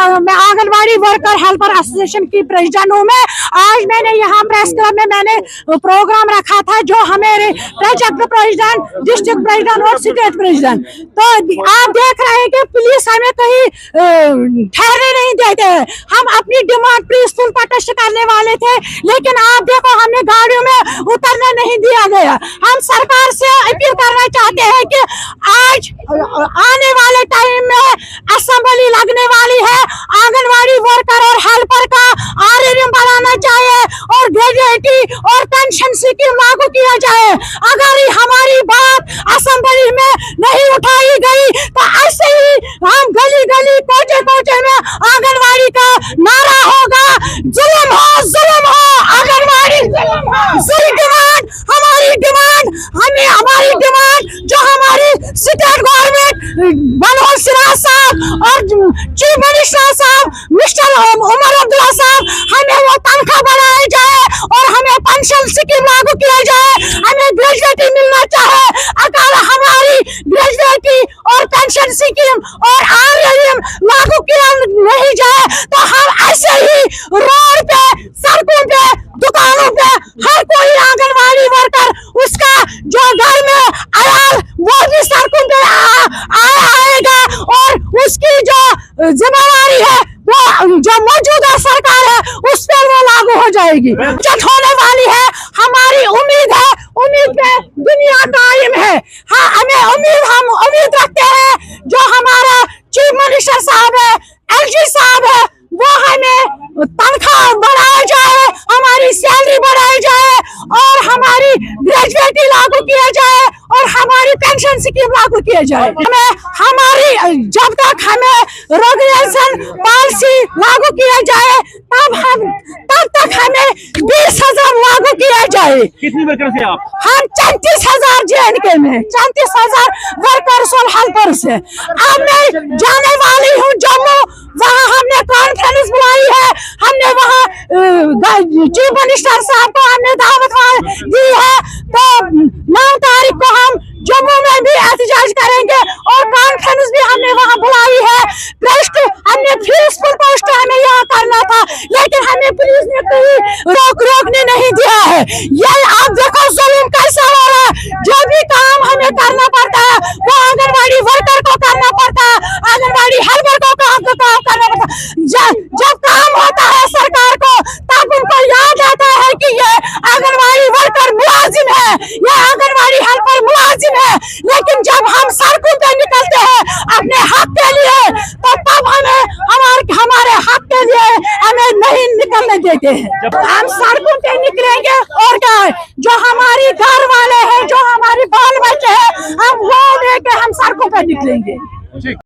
मैं anganwadi worker helper association की president हूँ। मैं आज मैंने यहाँ प्रेस क्लब में मैंने प्रोग्राम रखा था, जो हमारे प्रोजेक्ट प्रेसिडेंट, डिस्ट्रिक्ट प्रेसिडेंट और स्टेट प्रेसिडेंट, तो आप देख रहे हैं कि पुलिस हमें कहीं ठहरने नहीं देते हैं। हम अपनी डिमांड पीसफुल प्रोटेस्ट करने वाले थे, लेकिन आप देखो हमें गाड़ियों में उतरने नहीं दिया गया। हम सरकार से अपील करना चाहते हैं कि आज आने वाले टाइम में असेंबली लगने वाली है, आंगनवाड़ी वर्कर और हेल्पर का आरएम बढ़ाना चाहिए और ग्रेजुएटी और पेंशन स्कीम लागू किया जाए। अगर हमारी बात असेंबली में नहीं उठाई गई तो ऐसे ही हम गली गली कोचे कोचे में आंगनवाड़ी का नारा होगा, जुल्म हो आंगनवाड़ी डिमांड, हमारी डिमांड जो हमारी स्टेट गवर्नमेंट मनोज सिन्हा साहब और चीफ मिनिस्टर साहब मिस्टर उमर अब्दुल्ला साहब, हमें वो तनख्वाह बढ़ाई जाए और हमें पेंशन स्कीम लागू किया जाए। हमें ग्रेजुएटी मिलना चाहे। अगर हमारी ग्रेजुएटी और पेंशन स्कीम और आरएम लागू किया नहीं जाए तो हम ऐसे ही रोड पे, सड़कों पे, दुकानों पे हर कोई आंगनवाड़ी वर्कर उसका जो घर में आया वो भी सड़कों पे आएगा और उसकी जो जिम्मेदारी है वो जो मौजूदा सरकार है उस पर वो लागू हो जाएगी। बचत होने वाली है। हमारी उम्मीद है, उम्मीद पे दुनिया कायम है। हाँ, हम उम्मीद रखते हैं जो हमारा चीफ मिनिस्टर साहब है, एलजी साहब है, वो हमें तनख्वाह बढ़ाया जाए, हमारी सैलरी बढ़ाई जाए और हमारी ग्रेजुएटी लागू किया जाए और हमारी पेंशन स्कीम लागू किया जाए। हमारी जब तक हमें रेगुलेशन पॉलिसी लागू किया जाए तब तक हमें 20,000 लागू किया जाए। कितनी वर्कर से आप? हम 34,000 JNK में 34,000 वर्कर्स और हेल्पर्स है। अब मैं जाने वाली हूँ जम्मू, वहाँ हमने कॉन्फ्रेंस बुलाई है, हमने वहाँ चीफ मिनिस्टर साहब को हमने दावत दी है, तो 9 तारीख को हम जम्मू में भी एहतजाज करेंगे और कॉन्फ्रेंस भी हमने वहाँ बुलाई है। हमने पीसफुल पोस्ट हमें यहाँ करना था, लेकिन हमें पुलिस ने कहीं रोकने नहीं दिया है। ये आप देखो जुल्म कैसा हो रहा है। जो भी काम हमें करना पड़ता है वो आंगनवाड़ी वर्कर को करना पड़ता है, आंगनवाड़ी हेल्पर को काम करना पड़ता है। जब काम होता है सरकार को तब उनको याद आता है कि ये आंगनवाड़ी वर्कर मुलाजिम है, ये आंगनवाड़ी हेल्पर मुलाजिम है। लेकिन जब हम सड़कों पे निकलते हैं अपने हक के लिए तो तब हमारे हक के लिए हमें नहीं निकलने देते हैं। हम सड़कों पे निकलेंगे और क्या है, जो हमारी घर वाले हैं, जो हमारी बाल बच्चे हैं, हम वो लेके हम सड़कों पे निकलेंगे।